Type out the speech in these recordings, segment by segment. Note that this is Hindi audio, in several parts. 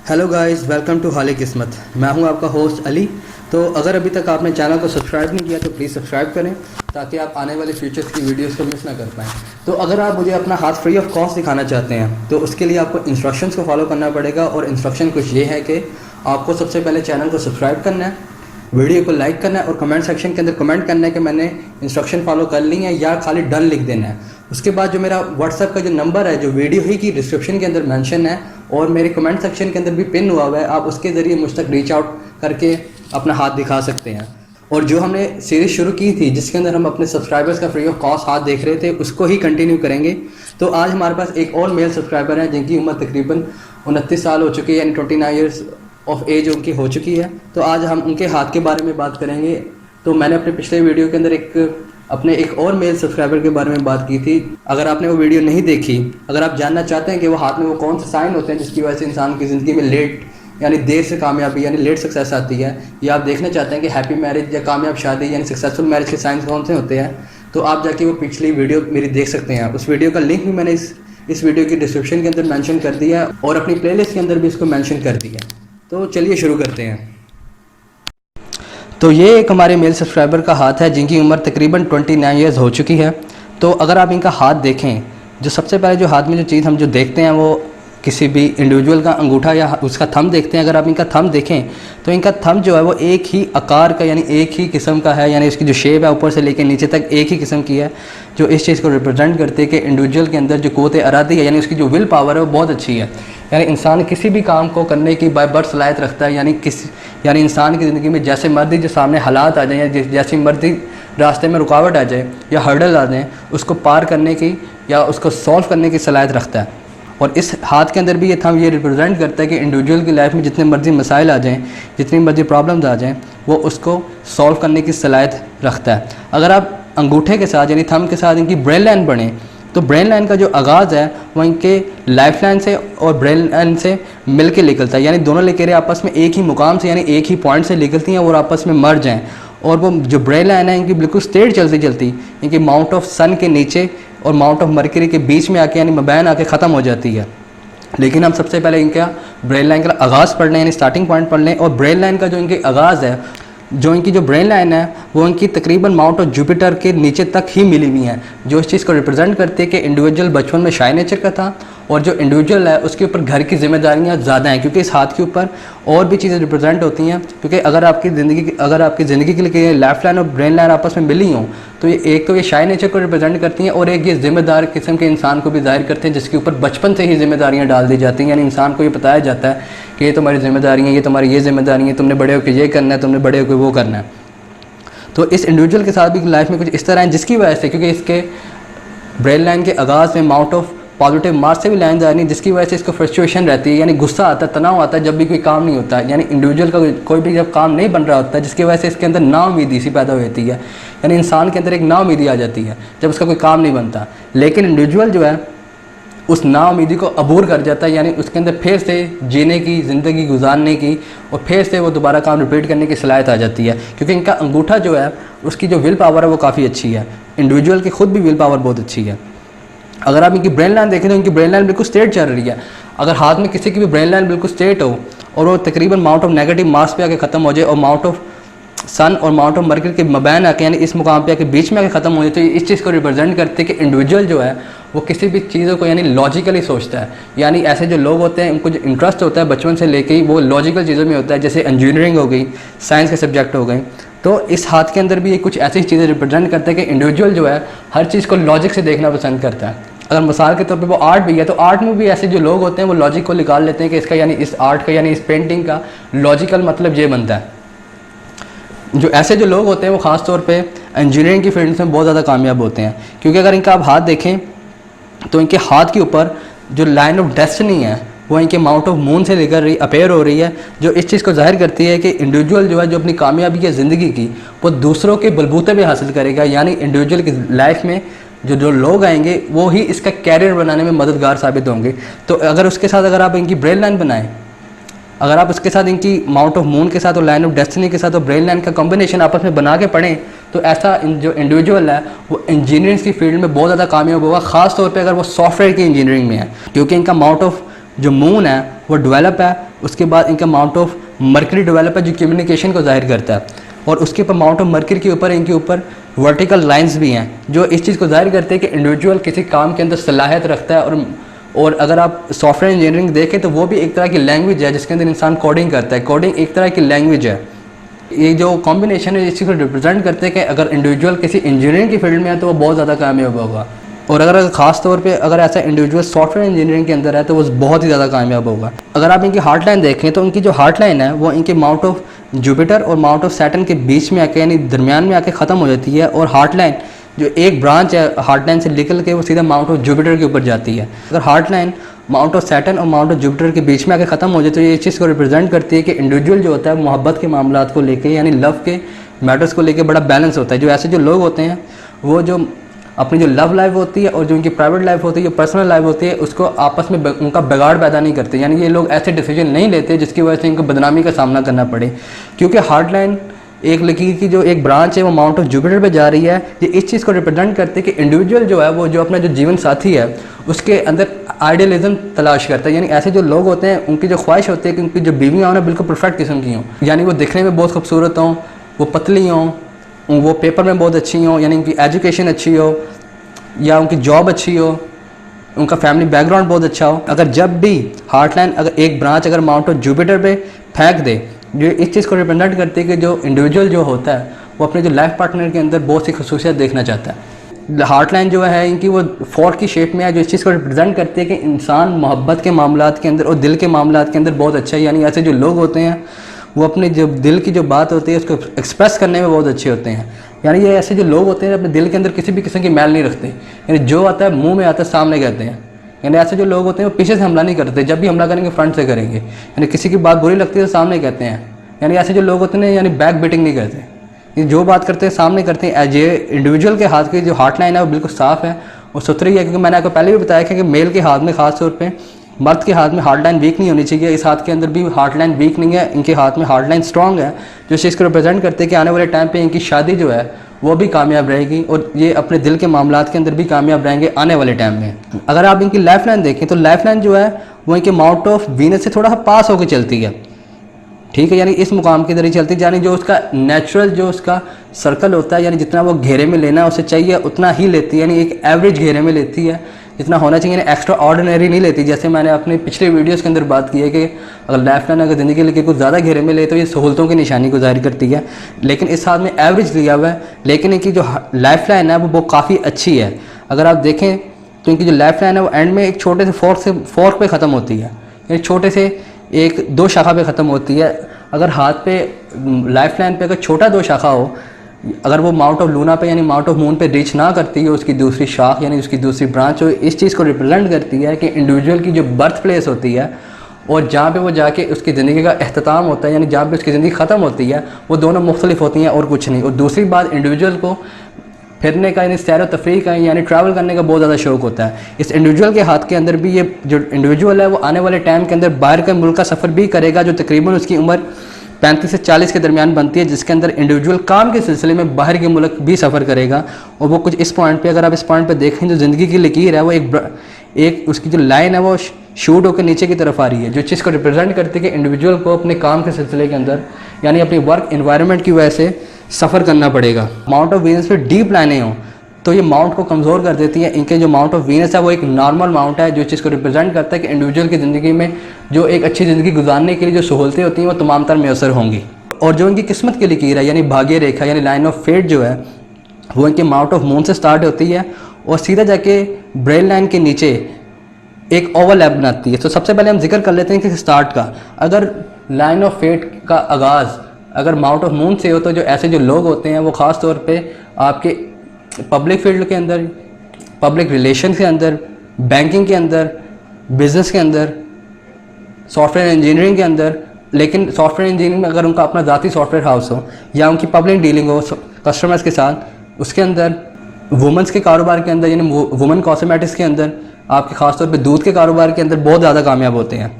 हेलो गाइस, वेलकम टू हाले किस्मत। मैं हूं आपका होस्ट अली। तो अगर अभी तक आपने चैनल को सब्सक्राइब नहीं किया तो प्लीज़ सब्सक्राइब करें ताकि आप आने वाले फ्यूचर्स की वीडियोस को मिस ना कर पाएँ। तो अगर आप मुझे अपना हाथ फ्री ऑफ कॉस्ट दिखाना चाहते हैं तो उसके लिए आपको इंस्ट्रक्शंस को फॉलो करना पड़ेगा। और इंस्ट्रक्शन कुछ ये है कि आपको सबसे पहले चैनल को सब्सक्राइब करना है, वीडियो को लाइक करना है और कमेंट सेक्शन के अंदर कमेंट करना है कि मैंने इंस्ट्रक्शन फॉलो कर ली है या खाली डन लिख देना है। उसके बाद जो मेरा व्हाट्सएप का जो नंबर है जो वीडियो ही की डिस्क्रिप्शन के अंदर मेंशन है और मेरे कमेंट सेक्शन के अंदर भी पिन हुआ हुआ है, आप उसके ज़रिए मुझ तक रीच आउट करके अपना हाथ दिखा सकते हैं। और जो हमने सीरीज़ शुरू की थी जिसके अंदर हम अपने सब्सक्राइबर्स का फ्री ऑफ कॉस्ट हाथ देख रहे थे उसको ही कंटिन्यू करेंगे। तो आज हमारे पास एक और मेल सब्सक्राइबर है जिनकी उम्र तकरीबन 29 साल हो चुकी है, यानी 29 ईयर्स ऑफ एज उनकी हो चुकी है। तो आज हम उनके हाथ के बारे में बात करेंगे। तो मैंने अपने पिछले वीडियो के अंदर अपने एक और मेल सब्सक्राइबर के बारे में बात की थी। अगर आपने वो वीडियो नहीं देखी, अगर आप जानना चाहते हैं कि वो हाथ में वो कौन से साइन होते हैं जिसकी वजह से इंसान की ज़िंदगी में लेट यानी देर से कामयाबी यानी लेट सक्सेस आती है, या आप देखना चाहते हैं कि हैप्पी मैरिज या कामयाब शादी यानी सक्सेसफुल मैरिज के साइंस कौन से होते हैं, तो आप जाके वो पिछली वीडियो मेरी देख सकते हैं। उस वीडियो का लिंक भी मैंने इस वीडियो की डिस्क्रिप्शन के अंदर मेंशन कर दिया है और अपनी प्लेलिस्ट के अंदर भी इसको मेंशन कर दिया। तो चलिए शुरू करते हैं। तो ये एक हमारे मेल सब्सक्राइबर का हाथ है जिनकी उम्र तकरीबन 29 ईयर्स हो चुकी है। तो अगर आप इनका हाथ देखें, जो सबसे पहले जो हाथ में जो चीज़ हम जो देखते हैं वो किसी भी इंडिविजुअल का अंगूठा या उसका थंब देखते हैं। अगर आप इनका थंब देखें तो इनका थंब जो है वो एक ही आकार का यानी एक ही किस्म का है, यानी इसकी जो शेप है ऊपर से लेकर नीचे तक एक ही किस्म की है, जो इस चीज़ को रिप्रेजेंट करते हैं कि इंडिविजुअल के अंदर जो क़ुव्वत इरादी है यानी उसकी जो विल पावर है वो बहुत अच्छी है। यानी इंसान किसी भी काम को करने की बाय बर्थ सलाहियत रखता है। यानी इंसान की ज़िंदगी में जैसे मर्जी जो सामने हालात आ जाए या जैसी मर्जी रास्ते में रुकावट आ जाए या हर्डल आ जाए, उसको पार करने की या उसको सॉल्व करने की सलाहियत रखता है। और इस हाथ के अंदर भी ये थंब ये रिप्रेजेंट करता है कि इंडिविजुअल की लाइफ में जितने मर्जी मसाइल आ जाएँ, जितनी मर्जी प्रॉब्लम्स आ जाएँ, वो उसको सॉल्व करने की सलाहियत रखता है। अगर आप अंगूठे के साथ यानी थंब के साथ इनकी ब्रेन लाइन पढ़ें तो ब्रेन लाइन का जो आगाज़ है वो इनके लाइफ लाइन से और ब्रेन लाइन से मिल के निकलता है। यानी दोनों लकीरें आपस में एक ही मुकाम से यानी एक ही पॉइंट से निकलती हैं और आपस में मर्ज हैं। और वो जो ब्रेन लाइन है इनकी बिल्कुल स्ट्रेट चलती इनकी माउंट ऑफ सन के नीचे और माउंट ऑफ मरकरी के बीच में आके यानी मबैन आके ख़त्म हो जाती है। लेकिन हम सबसे पहले इनका ब्रेन लाइन का आगाज़ पढ़ लें यानी स्टार्टिंग पॉइंट पढ़ लें। और ब्रेन लाइन का जो इनके आगाज़ है, जो इनकी जो ब्रेन लाइन है वो इनकी तकरीबन माउंट ऑफ जुपिटर के नीचे तक ही मिली हुई हैं, जो इस चीज़ को रिप्रेजेंट करती है कि इंडिविजुअल बचपन में शाय नेचर का था और जो इंडिविजुअल है उसके ऊपर घर की जिम्मेदारियां ज़्यादा हैं, क्योंकि इस हाथ के ऊपर और भी चीज़ें रिप्रेजेंट होती हैं। क्योंकि अगर आपकी ज़िंदगी के लिए लेफ्ट लाइन और ब्रेन लाइन आपस में मिली हों तो ये एक तो ये शाय नेचर को रिप्रेजेंट करती हैं और एक ये ज़िम्मेदार किस्म के इंसान को भी जाहिर करते हैं जिसके ऊपर बचपन से ही जिम्मेदारियाँ डाल दी जाती हैं। यानी इंसान को ये बताया जाता है कि ये तुम्हारी जिम्मेदारी है, ये तुम्हारी ये जिम्मेदारी है, तुमने बड़े होकर ये करना है, तुमने बड़े होकर वो करना है। तो इस इंडिविजुअल के साथ भी लाइफ में कुछ इस तरह है जिसकी वजह से, क्योंकि इसके ब्रेन लाइन के आगाज़ में माउंट ऑफ पॉजिटिव मार्क्स से भी लाइन जा रही है, जिसकी वजह से इसको फ्रस्ट्रेशन रहती है, यानी गुस्सा आता है, तनाव आता है जब भी कोई काम नहीं होता है। यानी इंडिविजुअल का कोई भी जब काम नहीं बन रहा होता है जिसकी वजह से इसके अंदर नाउमीदी सी पैदा होती है। यानी इंसान के अंदर एक नाउमीदी आ जाती है जब उसका कोई काम नहीं बनता। लेकिन इंडिविजुअल जो है उस नाउमीदी को अबूर कर जाता है, यानी उसके अंदर फिर से जीने की, ज़िंदगी गुजारने की और फिर से वो दोबारा काम रिपीट करने की सलाहियत आ जाती है। क्योंकि इनका अंगूठा जो है उसकी जो विल पावर है वो काफ़ी अच्छी है। इंडिविजुअल की खुद भी विल पावर बहुत अच्छी है। अगर आप इनकी ब्रेन लाइन देखें तो इनकी ब्रेन लाइन बिल्कुल स्ट्रेट चल रही है। अगर हाथ में किसी की भी ब्रेन लाइन बिल्कुल स्ट्रेट हो और वो तकरीबन माउंट ऑफ नेगेटिव मार्क्स पे आके ख़त्म हो जाए और माउंट ऑफ सन और माउंट ऑफ मरकरी के मबैन आके यानी इस मुकाम पे आके बीच में आके ख़त्म हो जाए, तो इस चीज़ को रिप्रेजेंट करते हैं कि इंडिविजुअल जो है वो किसी भी चीज़ों को यानी लॉजिकली सोचता है। यानी ऐसे जो लोग होते हैं उनको जो इंटरेस्ट होता है बचपन से लेके ही वो लॉजिकल चीज़ों में होता है, जैसे इंजीनियरिंग हो गई, साइंस के सब्जेक्ट हो गए। तो इस हाथ के अंदर भी ये कुछ ऐसी चीज़ें रिप्रेजेंट करते हैं कि इंडिविजुअल जो है हर चीज़ को लॉजिक से देखना पसंद करता है। अगर मिसाल के तौर पे वो आर्ट भी है तो आर्ट में भी ऐसे जो लोग होते हैं वो लॉजिक को निकाल लेते हैं कि इसका यानी इस आर्ट का यानी इस पेंटिंग का लॉजिकल मतलब ये बनता है। जो ऐसे जो लोग होते हैं वो ख़ास तौर पे इंजीनियरिंग की फील्ड में बहुत ज़्यादा कामयाब होते हैं। क्योंकि अगर इनका आप हाथ देखें तो इनके हाथ के ऊपर जो लाइन ऑफ डेस्टिनी है वो इनके माउंट ऑफ मून से लेकर अपेयर हो रही है, जो इस चीज़ को जाहिर करती है कि इंडिविजुअल जो है जो अपनी कामयाबी है ज़िंदगी की वो दूसरों के बलबूते पे हासिल करेगा। यानी इंडिविजुअल की लाइफ में जो लोग आएंगे वो ही इसका कैरियर बनाने में मददगार साबित होंगे। तो अगर उसके साथ अगर आप इनकी ब्रेन लाइन बनाएं, अगर आप उसके साथ इनकी माउंट ऑफ मून के साथ और लाइन ऑफ डेस्टिनी के साथ और ब्रेन लाइन का कॉम्बिनेशन आपस में बना के पढ़ें तो ऐसा जो इंडिविजुअल है वो इंजीनियरिंग की फील्ड में बहुत ज़्यादा कामयाब होगा, ख़ास तौर पे अगर वो सॉफ्टवेयर की इंजीनियरिंग में है। क्योंकि इनका माउंट ऑफ जो मून है वो डेवलप है, उसके बाद इनका अमाउंट ऑफ मर्करी डेवलप है जो कम्युनिकेशन को जाहिर करता है, और उसके ऊपर अमाउंट ऑफ मर्करी के ऊपर इनके ऊपर वर्टिकल लाइंस भी हैं जो इस चीज़ को जाहिर करते हैं कि इंडिविजुअल किसी काम के अंदर सलाहियत रखता है। और अगर आप सॉफ्टवेयर इंजीनियरिंग देखें तो वो भी एक तरह की लैंग्वेज है जिसके अंदर इंसान कोडिंग करता है। कोडिंग एक तरह की लैंग्वेज है। ये जो कॉम्बिनेशन है इस चीज़ को रिप्रेजेंट करते हैं कि अगर इंडिविजुअल किसी इंजीनियरिंग की फील्ड में है तो वो बहुत ज़्यादा कामयाब होगा, और अगर ख़ास तौर पे अगर ऐसा इंडिविजुअल सॉफ्टवेयर इंजीनियरिंग के अंदर है तो वो बहुत ही ज़्यादा कामयाब होगा। अगर आप इनकी हार्ट लाइन देखें तो इनकी जो हार्ट लाइन है वो इनके माउंट ऑफ जुपिटर और माउंट ऑफ सैटर्न के बीच में आके यानी दरमियान में आके ख़त्म हो जाती है, और हार्ट लाइन जो एक ब्रांच है हार्ट लाइन से निकल के वो सीधा माउंट ऑफ जुपिटर के ऊपर जाती है। अगर heart line mount of Saturn और माउंट ऑफ जुपिटर के बीच में आके ख़त्म हो जाए तो ये इस चीज़ को रिप्रेजेंट करती है कि इंडिविजुअल जो होता है मोहब्बत के मामलात को लेके यानी लव के मैटर्स को लेके बड़ा बैलेंस होता है। जो ऐसे जो लोग होते हैं वो जो अपनी जो लव लाइफ होती है और जो उनकी प्राइवेट लाइफ होती है, जो पर्सनल लाइफ होती है, उसको आपस में उनका बिगाड़ पैदा नहीं करते। यानी ये लोग ऐसे डिसीजन नहीं लेते जिसकी वजह से इनको बदनामी का सामना करना पड़े, क्योंकि हार्ट लाइन एक लकीर की जो एक ब्रांच है वो माउंट ऑफ जुपिटर पे जा रही है। ये इस चीज़ को रिप्रेजेंट करते हैं कि इंडिविजुअल जो है वो जो अपना जो जीवन साथी है उसके अंदर आइडियलिज्म तलाश करता है। यानी ऐसे जो लोग होते हैं उनकी जो ख्वाहिश होती है कि उनकी जो बीवियाँ हों ना बिल्कुल परफेक्ट किस्म की हों, यानी वो दिखने में बहुत खूबसूरत हों, वो पतली हों, वो पेपर में बहुत अच्छी हों, यानी उनकी एजुकेशन अच्छी हो या उनकी जॉब अच्छी हो, उनका फैमिली बैकग्राउंड बहुत अच्छा हो। अगर जब भी हार्ट लाइन अगर एक ब्रांच अगर माउंट ऑफ जुपिटर पे फेंक दे, जो इस चीज़ को रिप्रेजेंट करती है कि जो इंडिविजुअल जो होता है वो अपने जो लाइफ पार्टनर के अंदर बहुत सी खसूसियत देखना चाहता है। हार्ट लाइन जो है इनकी वो फोर्क की शेप में है जो इस चीज़ को रिप्रेजेंट करती है कि इंसान मोहब्बत के मामलात के अंदर और दिल के मामलात के अंदर बहुत अच्छा है। यानी ऐसे जो लोग होते हैं वो अपने जो दिल की जो बात होती है उसको एक्सप्रेस करने में बहुत अच्छे होते हैं। यानी ये ऐसे जो लोग होते हैं अपने दिल के अंदर किसी भी किस्म की मैल नहीं रखते, यानी जो आता है मुंह में आता है सामने कहते हैं। यानी ऐसे जो लोग होते हैं वो पीछे से हमला नहीं करते, जब भी हमला करेंगे फ्रंट से करेंगे। यानी किसी की बात बुरी लगती है तो सामने कहते हैं। यानी ऐसे जो लोग होते हैं यानी बैक बिटिंग नहीं करते, ये जो बात करते हैं सामने करते हैं। एज ए इंडिविजुअल के हाथ की जो हार्ट लाइन है वो बिल्कुल साफ़ है और सुथरी है, क्योंकि मैंने आपको पहले भी बताया कि मेल के हाथ में ख़ास तौर पे मर्द के हाथ में हार्ट लाइन वीक नहीं होनी चाहिए। इस हाथ के अंदर भी हार्ट लाइन वीक नहीं है, इनके हाथ में हार्ट लाइन स्ट्रॉन्ग है, जो इस चीज़ को रिप्रेजेंट करते हैं कि आने वाले टाइम पे इनकी शादी जो है वो भी कामयाब रहेगी और ये अपने दिल के मामलात के अंदर भी कामयाब रहेंगे आने वाले टाइम में। अगर आप इनकी लाइफ लाइन देखें तो लाइफ लाइन जो है वो इनके माउंट ऑफ वीनस से थोड़ा सा पास होकर चलती है, ठीक है। यानी इस मुकाम की तरह चलती है, यानी जो उसका नेचुरल जो उसका सर्कल होता है, यानी जितना वो घेरे में लेना उसे चाहिए उतना ही लेती है, यानी एक एवरेज घेरे में लेती है जितना होना चाहिए, यानी एक्स्ट्रा ऑर्डिनरी नहीं लेती। जैसे मैंने अपने पिछले वीडियोस के अंदर बात की है कि अगर लाइफ लाइन अगर ज़िंदगी लेके कुछ ज़्यादा घेरे में ले तो ये सहूलतों की निशानी को जाहिर करती है, लेकिन इस हाथ में एवरेज लिया हुआ है। लेकिन इनकी जो लाइफ लाइन है वो काफ़ी अच्छी है। अगर आप देखें तो इनकी जो लाइफ लाइन है वो एंड में एक छोटे से फोर्क पे ख़त्म होती है, यानी छोटे से एक दो शाखा पे ख़त्म होती है। अगर हाथ पे लाइफ लाइन पे अगर छोटा दो शाखा हो, अगर वो माउंट ऑफ लूना पे यानी माउंट ऑफ मून पे रीच ना करती है उसकी दूसरी शाख यानी उसकी दूसरी ब्रांच हो, इस चीज़ को रिप्रेजेंट करती है कि इंडिविजुअल की जो बर्थ प्लेस होती है और जहाँ पे वो जाके उसकी ज़िंदगी का अख्ताम होता है, यानी जहाँ पे उसकी ज़िंदगी ख़त्म होती है, वो दोनों मुख्तलिफ होती हैं और कुछ नहीं। और दूसरी बात, इंडिविजुअल को फिरने का यानी सैर व तफरीह का यानी ट्रैवल करने का बहुत ज़्यादा शौक होता है। इस इंडिविजुअल के हाथ के अंदर भी ये जो इंडिविजुअल है वो आने वाले टाइम के अंदर बाहर के मुल्क का सफ़र भी करेगा, जो तकरीबन उसकी उम्र 35 से 40 के दरमियान बनती है, जिसके अंदर इंडिविजुअल काम के सिलसिले में बाहर के मुल्क भी सफ़र करेगा। और वो कुछ इस पॉइंट पे अगर आप इस पॉइंट पे देखें जो ज़िंदगी की लकीर है वो एक उसकी जो लाइन है वो शूट होकर नीचे की तरफ आ रही है, जो चीज़ को रिप्रेजेंट करती है कि इंडिविजुअल को अपने काम के सिलसिले के अंदर यानी अपनी वर्क इन्वायरमेंट की वजह से सफ़र करना पड़ेगा। माउंट ऑफ वीनस पे डीप लाइनें हों तो ये माउंट को कमज़ोर कर देती है। इनके जो माउंट ऑफ वीनस है वो एक नॉर्मल माउंट है, जो चीज़ को रिप्रेजेंट करता है कि इंडिविजुअल की ज़िंदगी में जो एक अच्छी ज़िंदगी गुजारने के लिए जो सहूलतें होती हैं वो तमाम तर मैसर होंगी। और जो इनकी किस्मत की लकीर है यानी भाग्य रेखा यानी लाइन ऑफ फेट जो है वो इनके माउंट ऑफ मून से स्टार्ट होती है और सीधा जाके ब्रेन लाइन के नीचे एक ओवरलैप बनाती है। तो सबसे पहले हम जिक्र कर लेते हैं कि स्टार्ट का, अगर लाइन ऑफ फेट का आगाज़ अगर माउंट ऑफ मून से हो तो जो ऐसे जो लोग होते हैं वो ख़ास तौर पे आपके पब्लिक फील्ड के अंदर, पब्लिक रिलेशन के अंदर, बैंकिंग के अंदर, बिजनेस के अंदर, सॉफ्टवेयर इंजीनियरिंग के अंदर, लेकिन सॉफ्टवेयर इंजीनियरिंग में अगर उनका अपना ज़ाती सॉफ्टवेयर हाउस हो या उनकी पब्लिक डीलिंग हो कस्टमर्स के साथ, उसके अंदर वुमेंस के कारोबार के अंदर यानी वुमेन कॉस्मेटिक्स के अंदर, आपके ख़ासतौर पे दूध के कारोबार के अंदर बहुत ज़्यादा कामयाब होते हैं।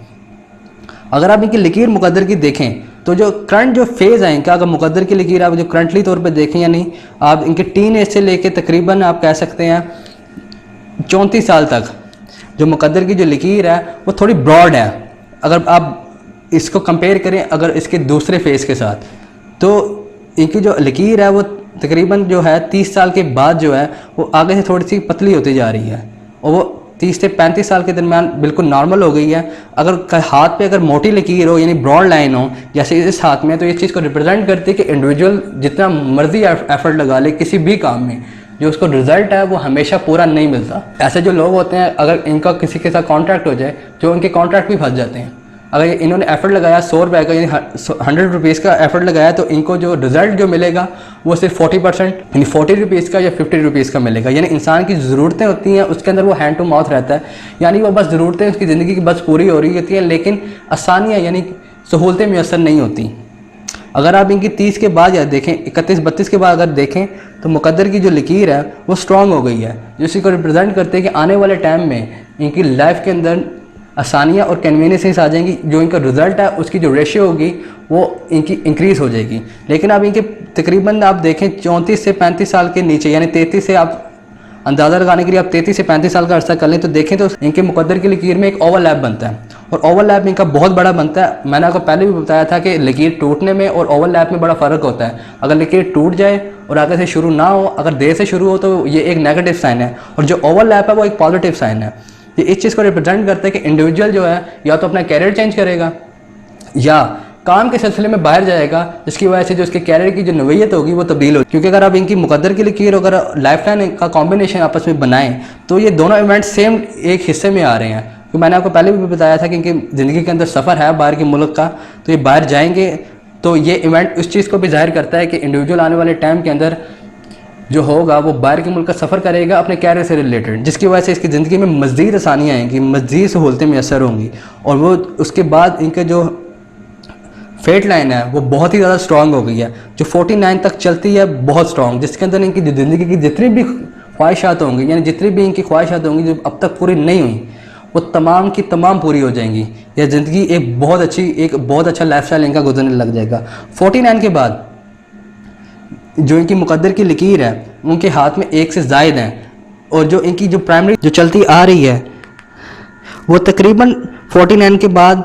अगर आप इनकी लकीर मुकद्दर की देखें तो जो करंट जो फेज़ है इनका, अगर मुकद्दर की लकीर आप जो करंटली तौर पे देखें यानी आप इनके टीन एज से लेके तकरीबन आप कह सकते हैं 34 साल तक, जो मुकद्दर की जो लकीर है वो थोड़ी ब्रॉड है। अगर आप इसको कंपेयर करें अगर इसके दूसरे फेस के साथ, तो इनकी जो लकीर है वो तकरीबन जो है 30 साल के बाद जो है वो आगे से थोड़ी सी पतली होती जा रही है, और वो 30 से 35 साल के दरमियान बिल्कुल नॉर्मल हो गई है। अगर हाथ पे अगर मोटी लकीर हो यानी ब्रॉड लाइन हो जैसे इस हाथ में, तो इस चीज़ को रिप्रेजेंट करती है कि इंडिविजुअल जितना मर्जी एफर्ट लगा ले किसी भी काम में, जो उसको रिजल्ट है वो हमेशा पूरा नहीं मिलता। ऐसे जो लोग होते हैं अगर इनका किसी के साथ कॉन्ट्रैक्ट हो जाए, जो उनके कॉन्ट्रैक्ट भी फंस जाते हैं। अगर इन्होंने एफर्ट लगाया 100 रुपये का यानी 100 रुपीज़ का एफर्ट लगाया, तो इनको जो रिजल्ट जो मिलेगा वो सिर्फ 40% यानी 40 रुपीज़ का या 50 रुपीज़ का मिलेगा। यानी इंसान की ज़रूरतें होती हैं उसके अंदर वो हैंड टू माउथ रहता है, यानी वो बस ज़रूरतें उसकी ज़िंदगी की बस पूरी हो रही होती हैं, लेकिन आसानियाँ यानी सहूलतें मैसर नहीं होती। अगर आप इनकी 30 के बाद या देखें 31-32 के बाद अगर देखें, तो मुकद्दर की जो लकीर है वो स्ट्रॉन्ग हो गई है, जो इसी को रिप्रेजेंट करते हैं कि आने वाले टाइम में इनकी लाइफ के अंदर आसानियाँ और कन्वीनियंस आ जाएंगी। जो इनका रिजल्ट है उसकी जो रेशियो होगी वो इनकी इंक्रीज़ हो जाएगी। लेकिन अब इनके तकरीबन आप देखें 34 से 35 साल के नीचे यानी 33 से आप अंदाज़ा लगाने के लिए आप 33 से 35 साल का अर्सा कर लें, तो देखें तो इनके मुकद्दर की लकीर में एक ओवरलैप बनता है, और ओवरलैप इनका बहुत बड़ा बनता है। मैंने आपको पहले भी बताया था कि लकीर टूटने में और ओवरलैप में बड़ा फ़र्क होता है। अगर लकीर टूट जाए और आगे से शुरू ना हो, अगर देर से शुरू हो, तो ये एक नेगेटिव साइन है, और जो ओवरलैप है वो एक पॉजिटिव साइन है। ये इस चीज़ को रिप्रेजेंट करता है कि इंडिविजुअल जो है या तो अपना कैरियर चेंज करेगा या काम के सिलसिले में बाहर जाएगा, जिसकी वजह से जो उसके कैरियर की जो नवीयत होगी वो तब्दील होगी। क्योंकि अगर आप इनकी मुकद्दर की लकीर अगर लाइफ लाइन का कॉम्बिनेशन आपस में बनाएं, तो ये दोनों इवेंट सेम एक हिस्से में आ रहे हैं। तो मैंने आपको पहले भी बताया था कि इनकी ज़िंदगी के अंदर सफ़र है बाहर के मुल्क का, तो ये बाहर जाएंगे, तो ये इवेंट उस चीज़ को भी जाहिर करता है कि इंडिविजुअल आने वाले टाइम के अंदर जो होगा वो बाहर के मुल्क का सफ़र करेगा अपने कैरियर से रिलेटेड, जिसकी वजह से इसकी ज़िंदगी में मज़ीद आसानियाँ आएंगी, मज़ीद सहूलतें मैसर होंगी, और वो उसके बाद इनके जो फेट लाइन है वो बहुत ही ज़्यादा स्ट्रॉन्ग हो गई है, जो 49 तक चलती है, बहुत स्ट्रॉन्ग, जिसके अंदर इनकी ज़िंदगी की जितनी भी ख्वाहिशात होंगी यानी जितनी भी इनकी ख्वाहिशात होंगी जो अब तक पूरी नहीं हुई, वो तमाम की तमाम पूरी हो जाएंगी। यह ज़िंदगी एक बहुत अच्छा लाइफस्टाइल इनका गुजरने लग जाएगा। 49 के बाद जो इनकी मुकद्दर की लकीर है उनके हाथ में एक से ज़ायद हैं, और जो इनकी जो प्राइमरी जो चलती आ रही है वो तकरीबन 49 के बाद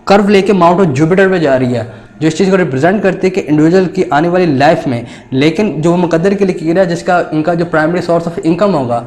कर्व लेके माउंट ऑफ जुपिटर पे जा रही है, जो इस चीज़ को रिप्रेजेंट करती है कि इंडिविजुअल की आने वाली लाइफ में, लेकिन जो मुकद्दर की लकीर है जिसका इनका जो प्राइमरी सोर्स ऑफ इनकम होगा,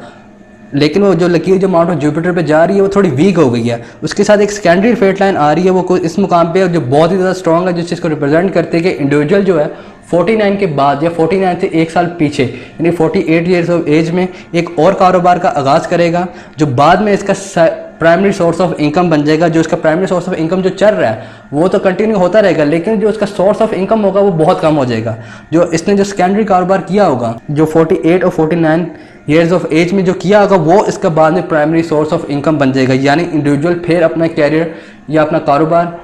लेकिन वो जो लकीर जो माउंट ऑफ जुपिटर पे जा रही है वो थोड़ी वीक हो गई है। उसके साथ एक सेकेंडरी फेट लाइन आ रही है, वो इस मुकाम पे जो बहुत ही ज़्यादा स्ट्रॉन्ग है, जिस चीज़ को रिप्रेजेंट करते हैं कि इंडिविजुअल जो है 49 के बाद या 49 से एक साल पीछे यानी 48 ईयर्स ऑफ एज में एक और कारोबार का आगाज़ करेगा, जो बाद में इसका प्राइमरी सोर्स ऑफ इनकम बन जाएगा। जो इसका प्राइमरी सोर्स ऑफ इनकम जो चल रहा है वो तो कंटिन्यू होता रहेगा, लेकिन जो इसका सोर्स ऑफ इनकम होगा वो बहुत कम हो जाएगा। जो इसने जो सेकेंडरी कारोबार किया होगा, जो 48 और 49 ईयर्स ऑफ एज में जो किया होगा, वो इसका बाद में प्राइमरी सोर्स ऑफ इनकम बन जाएगा। यानी इंडिविजुअल फिर अपना कैरियर या अपना कारोबार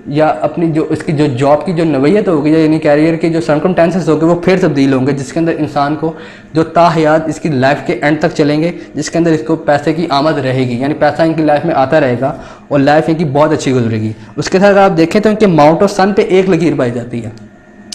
या अपनी जो इसकी जो जॉब की जो नवीयत होगी, यानी कैरियर के जो सर्कमस्टेंसेस होंगे वो फिर तब्दील होंगे, जिसके अंदर इंसान को जो ताहयात इसकी लाइफ के एंड तक चलेंगे, जिसके अंदर इसको पैसे की आमद रहेगी, यानी पैसा इनकी लाइफ में आता रहेगा और लाइफ इनकी बहुत अच्छी गुजरेगी। उसके साथ अगर आप देखें तो इनके माउंट ऑफ सन पे एक लकीर पाई जाती है,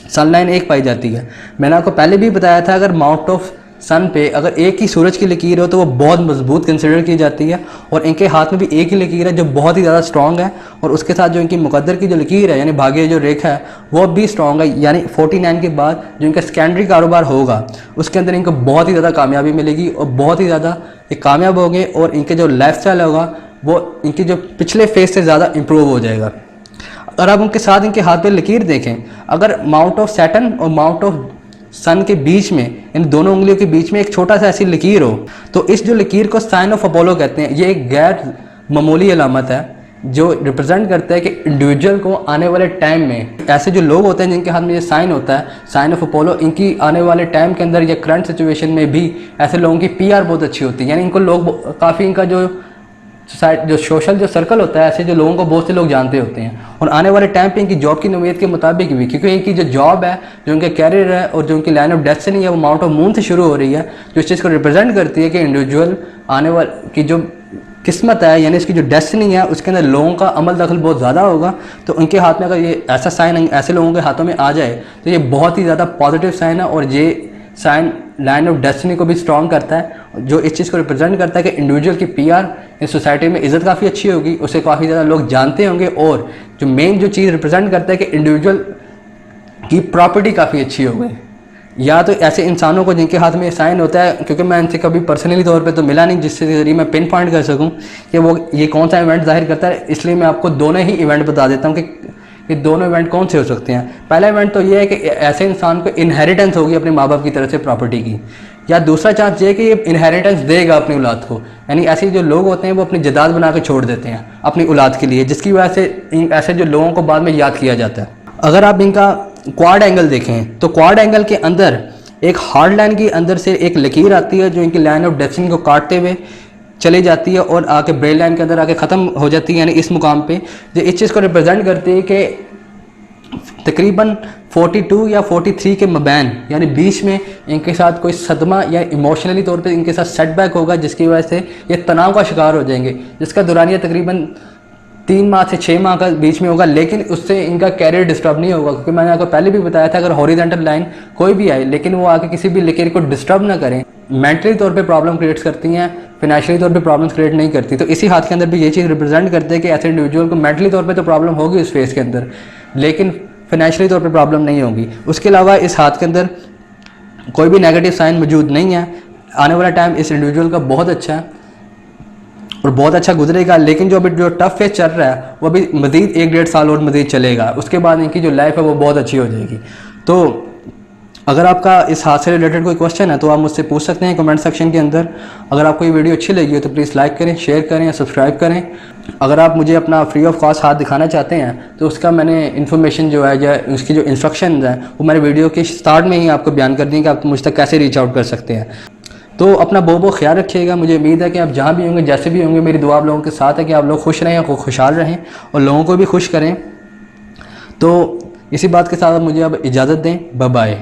सनलाइन एक पाई जाती है। मैंने आपको पहले भी बताया था अगर माउंट ऑफ सन पे अगर एक ही सूरज की लकीर हो तो वो बहुत मजबूत कंसिडर की जाती है, और इनके हाथ में भी एक ही लकीर है जो बहुत ही ज़्यादा स्ट्रॉन्ग है, और उसके साथ जो इनकी मुकद्दर की जो लकीर है यानी भाग्य जो रेखा है वो भी स्ट्रॉन्ग है। यानी 49 के बाद जो इनका सेकेंडरी कारोबार होगा उसके अंदर इनको बहुत ही ज़्यादा कामयाबी मिलेगी और बहुत ही ज़्यादा कामयाब होंगे, और इनके जो लाइफ स्टाइल होगा वो इनके जो पिछले फेज से ज़्यादा इम्प्रूव हो जाएगा। अगर आप उनके साथ इनके हाथ पे लकीर देखें, अगर माउंट ऑफ सैटर्न और माउंट ऑफ सन के बीच में, इन दोनों उंगलियों के बीच में एक छोटा सा ऐसी लकीर हो, तो इस जो लकीर को साइन ऑफ अपोलो कहते हैं। ये एक गैर मामूली अलामत है जो रिप्रेजेंट करता है कि इंडिविजुअल को आने वाले टाइम में ऐसे जो लोग होते हैं जिनके हाथ में ये साइन होता है, साइन ऑफ अपोलो, इनकी आने वाले टाइम के अंदर या करंट सिचुएशन में भी ऐसे लोगों की PR बहुत अच्छी होती है। यानी इनको लोग काफ़ी, इनका जो सोशल जो सर्कल होता है, ऐसे जो लोगों को बहुत से लोग जानते होते हैं, और आने वाले टाइम पे इनकी जॉब की नौयत के मुताबिक भी, क्योंकि इनकी जो जॉब है, जो इनका कैरियर है और जो इनकी लाइन ऑफ डेस्टिनी है वो माउंट ऑफ मून से शुरू हो रही है, जो इस चीज़ को रिप्रेजेंट करती है कि इंडिविजुअल आने वाले की जो किस्मत है यानी इसकी जो डेस्टिनी है उसके अंदर लोगों का अमल दखल बहुत ज़्यादा होगा। तो उनके हाथ में अगर ये ऐसा साइन ऐसे लोगों के हाथों में आ जाए तो ये बहुत ही ज़्यादा पॉजिटिव साइन है, और ये साइन लाइन ऑफ डेस्टिनी को भी स्ट्रॉन्ग करता है, जो इस चीज़ को रिप्रेजेंट करता है कि इंडिविजुअल की पीआर इस सोसाइटी में इज़्ज़त काफ़ी अच्छी होगी, उसे काफ़ी ज़्यादा लोग जानते होंगे, और जो मेन जो चीज़ रिप्रेजेंट करता है कि इंडिविजुअल की प्रॉपर्टी काफ़ी अच्छी हो गई। या तो ऐसे इंसानों को जिनके हाथ में साइन होता है, क्योंकि मैं इनसे कभी पर्सनली तौर पे तो मिला नहीं जिससे ज़रिए मैं पिन पॉइंट कर सकूं कि वो ये कौन सा इवेंट जाहिर करता है, इसलिए मैं आपको दोनों ही इवेंट बता देता हूं कि दोनों इवेंट कौन से हो सकते हैं। पहला इवेंट तो ये है कि ऐसे इंसान को इनहेरिटेंस होगी अपने माँ बाप की तरफ से प्रॉपर्टी की, या दूसरा चांस ये कि ये इनहेरिटेंस देगा अपनी औलाद को, यानी ऐसे जो लोग होते हैं वो अपनी जायदाद बना के छोड़ देते हैं अपनी औलाद के लिए, जिसकी वजह से ऐसे जो लोगों को बाद में याद किया जाता है। अगर आप इनका क्वाड एंगल देखें तो क्वाड एंगल के अंदर एक हार्ड लाइन के अंदर से एक लकीर आती है जो इनकी लाइन ऑफ डेस्टिनी को काटते हुए चली जाती है और आके ब्रेड लाइन के अंदर आके ख़त्म हो जाती है, यानी इस मुकाम पे जो इस चीज़ को रिप्रेजेंट करती है कि तकरीबन 42 या 43 के मबैन, यानी बीच में इनके साथ कोई सदमा या इमोशनली तौर पे इनके साथ सेटबैक होगा, जिसकी वजह से ये तनाव का शिकार हो जाएंगे, जिसका दौरानिया तकरीबन 3 माह से 6 माह का बीच में होगा, लेकिन उससे इनका कैरियर डिस्टर्ब नहीं होगा, क्योंकि मैंने आपको पहले भी बताया था अगर हॉरिजॉन्टल लाइन कोई भी आए लेकिन वो आके किसी भी लकीर को डिस्टर्ब ना करें, मेंटली तौर पे प्रॉब्लम क्रिएट करती हैं, फाइनेंशियली तौर पे प्रॉब्लम्स क्रिएट नहीं करती। तो इसी हाथ के अंदर भी ये चीज़ रिप्रेजेंट करते हैं कि ऐसे इंडिविजुअल को मेंटली तौर पे तो प्रॉब्लम होगी उस फेस के अंदर, लेकिन फाइनेंशियली तौर पे प्रॉब्लम नहीं होगी। उसके अलावा इस हाथ के अंदर कोई भी नेगेटिव साइन मौजूद नहीं है। आने वाला टाइम इस इंडिविजुअल का बहुत अच्छा है और बहुत अच्छा गुजरेगा, लेकिन जो अभी जो टफ फेज चल रहा है वो अभी मज़ीद 1-1.5 साल और मज़ीद चलेगा, उसके बाद इनकी जो लाइफ है वो बहुत अच्छी हो जाएगी। तो अगर आपका इस हाथ से रिलेटेड कोई क्वेश्चन है तो आप मुझसे पूछ सकते हैं कमेंट सेक्शन के अंदर। अगर आपको ये वीडियो अच्छी लगी हो तो प्लीज़ लाइक करें, शेयर करें या सब्सक्राइब करें। अगर आप मुझे अपना फ्री ऑफ कॉस्ट हाथ दिखाना चाहते हैं तो उसका मैंने इन्फॉर्मेशन जो है या उसकी जो इंस्ट्रक्शन है वो मैंने वीडियो के स्टार्ट में ही आपको बयान कर दी कि आप मुझ तक कैसे रीच आउट कर सकते हैं। तो अपना बहुत ख्याल रखिएगा। मुझे उम्मीद है कि आप जहाँ भी होंगे, जैसे भी होंगे, मेरी दुआ आप लोगों के साथ है कि आप लोग खुश रहें, खुशहाल रहें और लोगों को भी खुश करें। तो इसी बात के साथ मुझे अब इजाज़त दें। Bye bye.